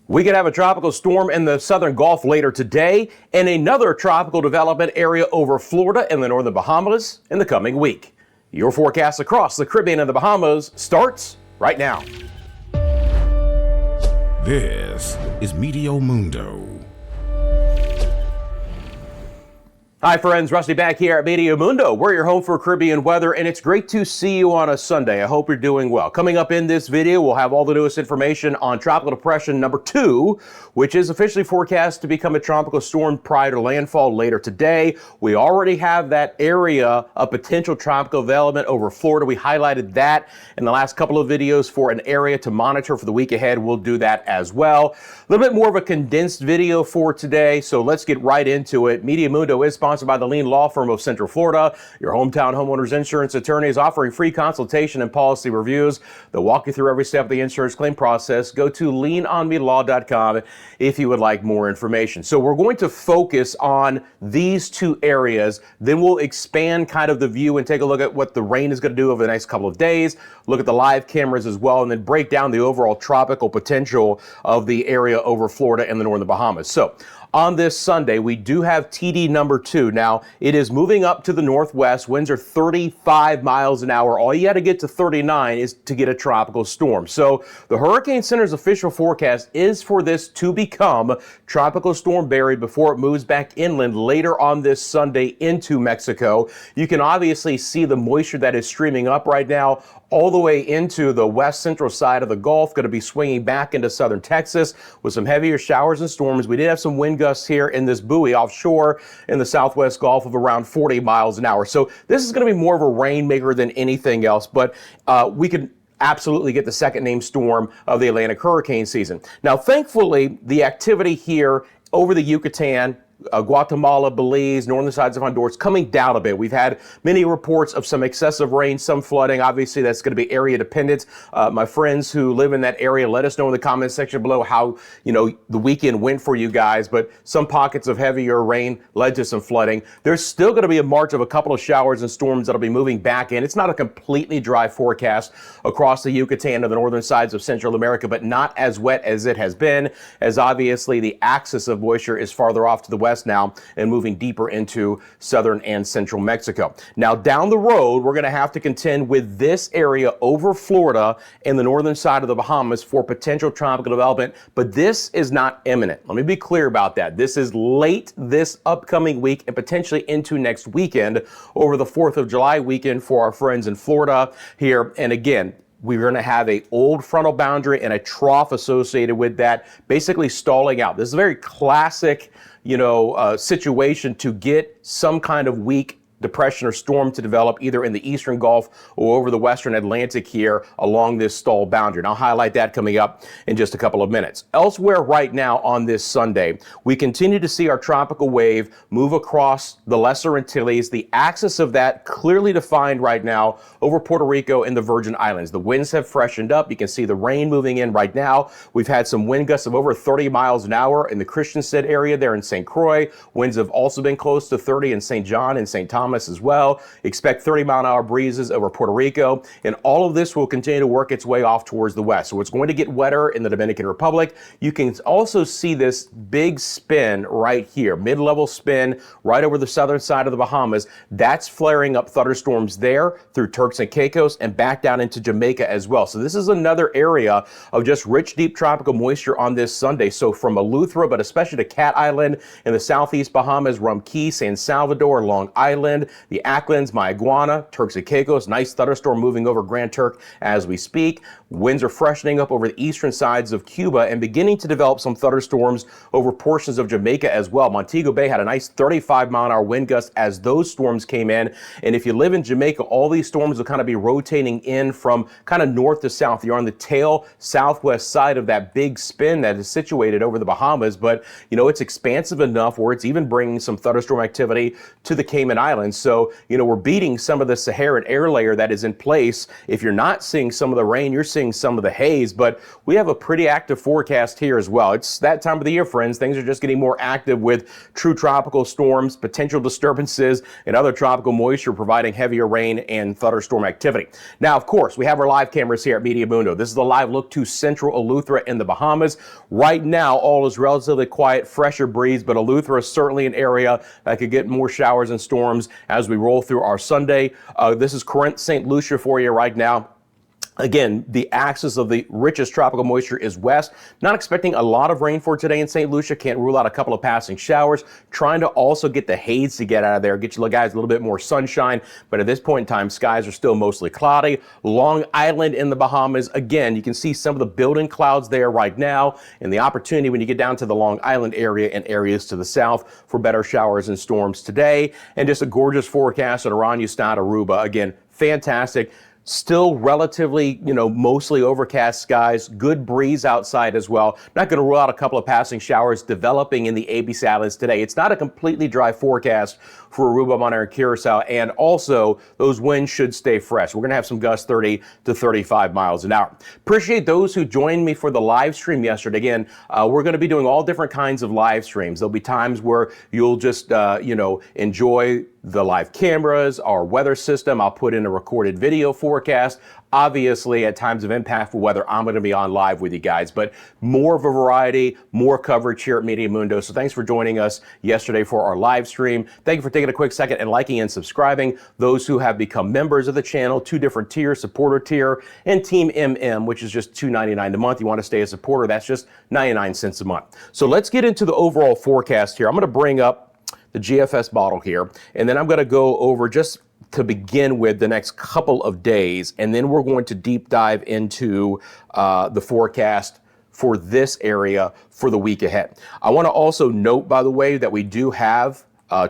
We could have a tropical storm in the southern Gulf later today and another tropical development area over Florida and the northern Bahamas in the coming week. Your forecast across the Caribbean and the Bahamas starts right now. This is Meteo Mundo. Hi friends, Rusty back here at Meteo Mundo. We're your home for Caribbean weather, and it's great to see you on a Sunday. I hope you're doing well. Coming up in this video, we'll have all the newest information on Tropical Depression number 2, which is officially forecast to become a tropical storm prior to landfall later today. We already have that area of potential tropical development over Florida. We highlighted that in the last couple of videos for an area to monitor for the week ahead. We'll do that as well. A little bit more of a condensed video for today, so let's get right into it. Meteo Mundo is sponsored by the Lean Law Firm of Central Florida. Your hometown homeowners insurance attorney is offering free consultation and policy reviews. They'll walk you through every step of the insurance claim process. Go to leanonmelaw.com if you would like more information. So we're going to focus on these two areas. Then we'll expand kind of the view and take a look at what the rain is going to do over the next couple of days, look at the live cameras as well, and then break down the overall tropical potential of the area over Florida and the northern Bahamas. So on this Sunday, we do have TD number 2. Now, it is moving up to the northwest. Winds are 35 miles an hour. All you got to get to 39 is to get a tropical storm. So the Hurricane Center's official forecast is for this to become Tropical Storm Barry before it moves back inland later on this Sunday into Mexico. You can obviously see the moisture that is streaming up right now all the way into the west central side of the Gulf, going to be swinging back into southern Texas with some heavier showers and storms. We did have some wind gusts here in this buoy offshore in the southwest Gulf of around 40 miles an hour. So this is going to be more of a rainmaker than anything else, but we could absolutely get the second named storm of the Atlantic hurricane season. Now, thankfully, the activity here over the Yucatan, Guatemala, Belize, northern sides of Honduras coming down a bit. We've had many reports of some excessive rain, some flooding. Obviously, that's going to be area dependent. My friends who live in that area, let us know in the comment section below how, the weekend went for you guys. But some pockets of heavier rain led to some flooding. There's still going to be a march of a couple of showers and storms that'll be moving back in. It's not a completely dry forecast across the Yucatan and the northern sides of Central America, but not as wet as it has been, as obviously the axis of moisture is farther off to the west now and moving deeper into southern and central Mexico. Now down the road, we're going to have to contend with this area over Florida and the northern side of the Bahamas for potential tropical development, but this is not imminent. Let me be clear about that. This is late this upcoming week and potentially into next weekend over the 4th of July weekend for our friends in Florida here. And again, we're going to have a old frontal boundary and a trough associated with that, basically stalling out. This is a very classic, situation to get some kind of weak depression or storm to develop either in the eastern Gulf or over the western Atlantic here along this stall boundary. And I'll highlight that coming up in just a couple of minutes. Elsewhere right now on this Sunday, we continue to see our tropical wave move across the Lesser Antilles. The axis of that clearly defined right now over Puerto Rico and the Virgin Islands. The winds have freshened up. You can see the rain moving in right now. We've had some wind gusts of over 30 miles an hour in the Christiansted area there in St. Croix. Winds have also been close to 30 in St. John and St. Thomas as well. Expect 30-mile-an-hour breezes over Puerto Rico, and all of this will continue to work its way off towards the west. So it's going to get wetter in the Dominican Republic. You can also see this big spin right here, mid-level spin right over the southern side of the Bahamas. That's flaring up thunderstorms there through Turks and Caicos and back down into Jamaica as well. So this is another area of just rich, deep tropical moisture on this Sunday. So from Eleuthera, but especially to Cat Island in the southeast Bahamas, Rum Key, San Salvador, Long Island, the Acklins, Mayaguana, Turks and Caicos, nice thunderstorm moving over Grand Turk as we speak. Winds are freshening up over the eastern sides of Cuba and beginning to develop some thunderstorms over portions of Jamaica as well. Montego Bay had a nice 35-mile-an-hour wind gust as those storms came in. And if you live in Jamaica, all these storms will kind of be rotating in from kind of north to south. You're on the tail southwest side of that big spin that is situated over the Bahamas, but it's expansive enough where it's even bringing some thunderstorm activity to the Cayman Islands. Islands. So, we're beating some of the Saharan air layer that is in place. If you're not seeing some of the rain, you're seeing some of the haze, but we have a pretty active forecast here as well. It's that time of the year, friends. Things are just getting more active with true tropical storms, potential disturbances, and other tropical moisture providing heavier rain and thunderstorm activity. Now, of course, we have our live cameras here at Meteo Mundo. This is the live look to central Eleuthera in the Bahamas. Right now, all is relatively quiet, fresher breeze, but Eleuthera is certainly an area that could get more showers and storms as we roll through our Sunday. This is Corinth, St. Lucia for you right now. Again, the axis of the richest tropical moisture is west. Not expecting a lot of rain for today in St. Lucia. Can't rule out a couple of passing showers. Trying to also get the haze to get out of there. Get you guys a little bit more sunshine. But at this point in time, skies are still mostly cloudy. Long Island in the Bahamas. Again, you can see some of the building clouds there right now. And the opportunity when you get down to the Long Island area and areas to the south for better showers and storms today. And just a gorgeous forecast on Oranjestad, Aruba. Again, fantastic. Still relatively, mostly overcast skies, good breeze outside as well. Not going to rule out a couple of passing showers developing in the ABC Islands today. It's not a completely dry forecast for Aruba, Bonaire, and Curacao, and also those winds should stay fresh. We're going to have some gusts 30 to 35 miles an hour. Appreciate those who joined me for the live stream yesterday. Again, we're going to be doing all different kinds of live streams. There'll be times where you'll just, enjoy the live cameras, our weather system. I'll put in a recorded video forecast. Obviously, at times of impactful weather, I'm going to be on live with you guys, but more of a variety, more coverage here at Meteo Mundo. So thanks for joining us yesterday for our live stream. Thank you for taking a quick second and liking and subscribing. Those who have become members of the channel, 2 different tiers, supporter tier and Team MM, which is just $2.99 a month. You want to stay a supporter, that's just 99 cents a month. So let's get into the overall forecast here. I'm going to bring up the GFS model here, and then I'm going to go over just to begin with the next couple of days, and then we're going to deep dive into the forecast for this area for the week ahead. I want to also note, by the way, that we do have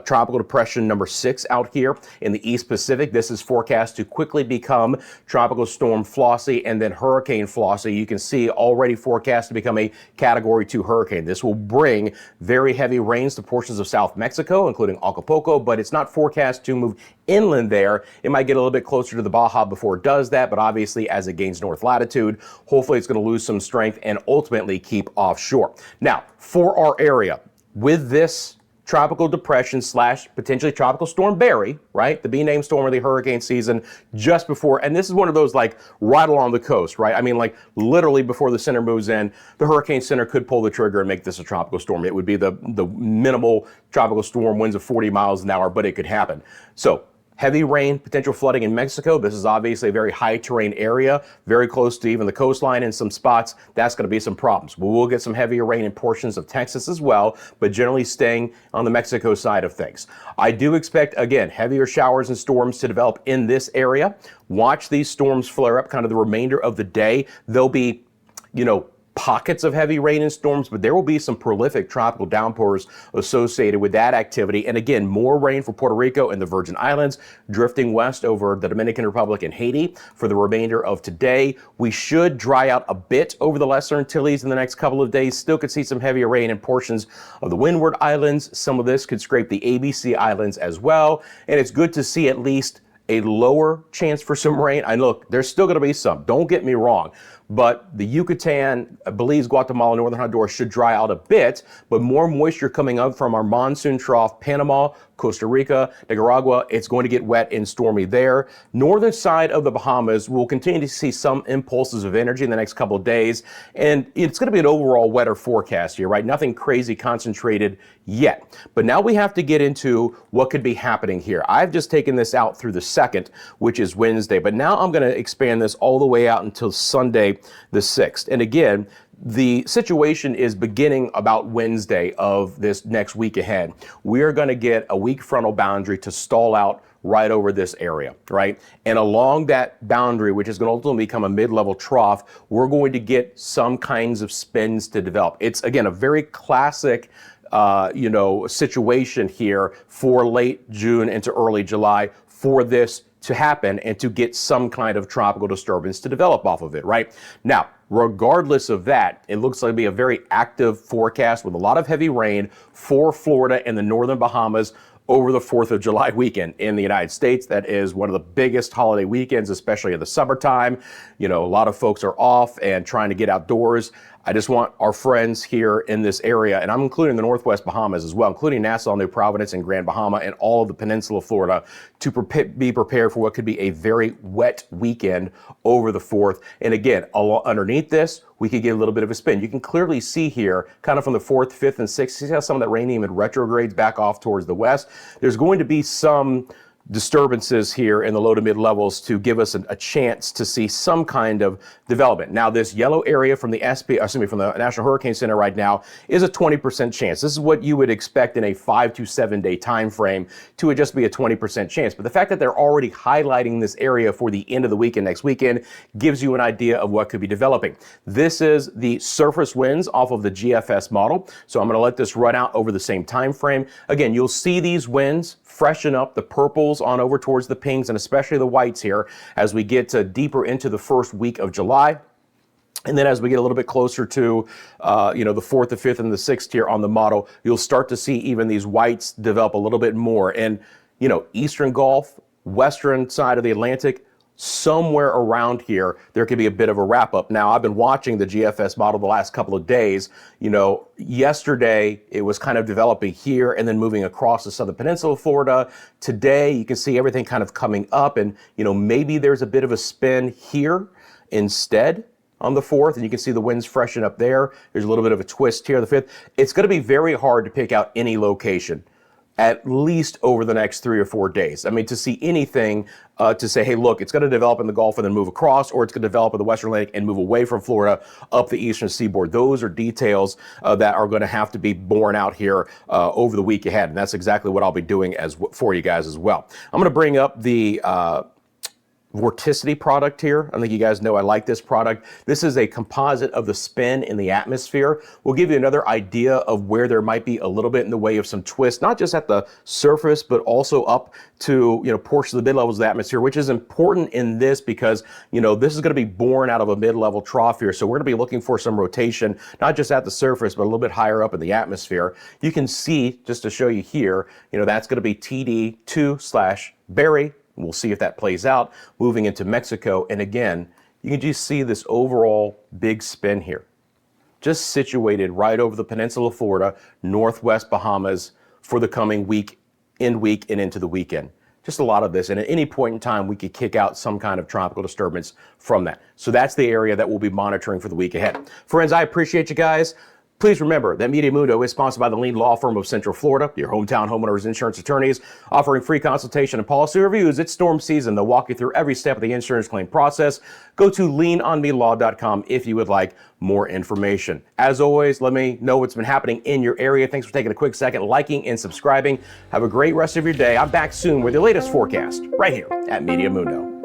tropical depression number 6 out here in the East Pacific. This is forecast to quickly become tropical storm Flossie and then hurricane Flossie. You can see already forecast to become a category 2 hurricane. This will bring very heavy rains to portions of South Mexico, including Acapulco, but it's not forecast to move inland there. It might get a little bit closer to the Baja before it does that, but obviously as it gains north latitude, hopefully it's going to lose some strength and ultimately keep offshore. Now, for our area, with this tropical depression / potentially tropical storm Barry, right? The B-name storm of the hurricane season just before, and this is one of those like right along the coast, right? I mean, like literally before the center moves in, the hurricane center could pull the trigger and make this a tropical storm. It would be the minimal tropical storm, winds of 40 miles an hour, but it could happen. So heavy rain, potential flooding in Mexico. This is obviously a very high terrain area, very close to even the coastline in some spots. That's going to be some problems. We will get some heavier rain in portions of Texas as well, but generally staying on the Mexico side of things. I do expect, again, heavier showers and storms to develop in this area. Watch these storms flare up kind of the remainder of the day. They'll be, pockets of heavy rain and storms, but there will be some prolific tropical downpours associated with that activity. And again, more rain for Puerto Rico and the Virgin Islands, drifting west over the Dominican Republic and Haiti for the remainder of today. We should dry out a bit over the Lesser Antilles in the next couple of days. Still could see some heavier rain in portions of the Windward Islands. Some of this could scrape the ABC Islands as well. And it's good to see at least a lower chance for some rain. And look, there's still going to be some, don't get me wrong, but the Yucatan, Belize, Guatemala, Northern Honduras should dry out a bit, but more moisture coming up from our monsoon trough, Panama, Costa Rica, Nicaragua. It's going to get wet and stormy there. Northern side of the Bahamas, we'll continue to see some impulses of energy in the next couple of days, and it's going to be an overall wetter forecast here, right? Nothing crazy concentrated yet. But now we have to get into what could be happening here. I've just taken this out through the 2nd, which is Wednesday, but now I'm going to expand this all the way out until Sunday, the 6th. And again, the situation is beginning about Wednesday of this next week ahead. We are going to get a weak frontal boundary to stall out right over this area, right? And along that boundary, which is going to ultimately become a mid-level trough, we're going to get some kinds of spins to develop. It's, again, a very classic situation here for late June into early July for this to happen and to get some kind of tropical disturbance to develop off of it, right? Now, regardless of that, it looks like to be a very active forecast with a lot of heavy rain for Florida and the northern Bahamas over the 4th of July weekend in the United States. That is one of the biggest holiday weekends, especially in the summertime. You know, a lot of folks are off and trying to get outdoors. I just want our friends here in this area, and I'm including the Northwest Bahamas as well, including Nassau, New Providence, and Grand Bahama, and all of the peninsula of Florida, to be prepared for what could be a very wet weekend over the 4th. And again, underneath this, we could get a little bit of a spin. You can clearly see here, kind of from the 4th, 5th, and 6th, see how some of that rain even retrogrades back off towards the west. There's going to be some disturbances here in the low to mid levels to give us a chance to see some kind of development. Now, this yellow area from the from the National Hurricane Center right now is a 20% chance. This is what you would expect in a 5 to 7 day time frame to just be a 20% chance. But the fact that they're already highlighting this area for the end of the weekend next weekend gives you an idea of what could be developing. This is the surface winds off of the GFS model. So I'm going to let this run out over the same time frame. Again, you'll see these winds freshen up, the purples on over towards the pinks, and especially the whites here as we get deeper into the first week of July. And then as we get a little bit closer to, the 4th, the 5th, and the 6th here on the model, you'll start to see even these whites develop a little bit more. And, Eastern Gulf, western side of the Atlantic, somewhere around here, there could be a bit of a wrap up. Now, I've been watching the GFS model the last couple of days. Yesterday it was kind of developing here and then moving across the southern peninsula of Florida. Today, you can see everything kind of coming up, and, maybe there's a bit of a spin here instead on the 4th, and you can see the winds freshen up there. There's a little bit of a twist here on the 5th. It's going to be very hard to pick out any location, at least over the next 3 or 4 days. I mean, to see anything to say, hey, look, it's going to develop in the Gulf and then move across, or it's going to develop in the Western Atlantic and move away from Florida up the eastern seaboard. Those are details that are going to have to be borne out here over the week ahead. And that's exactly what I'll be doing for you guys as well. I'm going to bring up the Vorticity product here. I think you guys know I like this product. This is a composite of the spin in the atmosphere. We'll give you another idea of where there might be a little bit in the way of some twist, not just at the surface, but also up to, portions of the mid-levels of the atmosphere, which is important in this because, this is going to be born out of a mid-level trough here. So we're going to be looking for some rotation, not just at the surface, but a little bit higher up in the atmosphere. You can see, just to show you here, that's going to be TD2/Barry. We'll see if that plays out moving into Mexico. And again, you can just see this overall big spin here, just situated right over the peninsula of Florida, Northwest Bahamas for the coming week and into the weekend. Just a lot of this. And at any point in time, we could kick out some kind of tropical disturbance from that. So that's the area that we'll be monitoring for the week ahead. Friends, I appreciate you guys. Please remember that Meteo Mundo is sponsored by the leading law firm of Central Florida, your hometown homeowners insurance attorneys, offering free consultation and policy reviews. It's storm season. They'll walk you through every step of the insurance claim process. Go to leanonmelaw.com if you would like more information. As always, let me know what's been happening in your area. Thanks for taking a quick second, liking and subscribing. Have a great rest of your day. I'm back soon with your latest forecast right here at Meteo Mundo.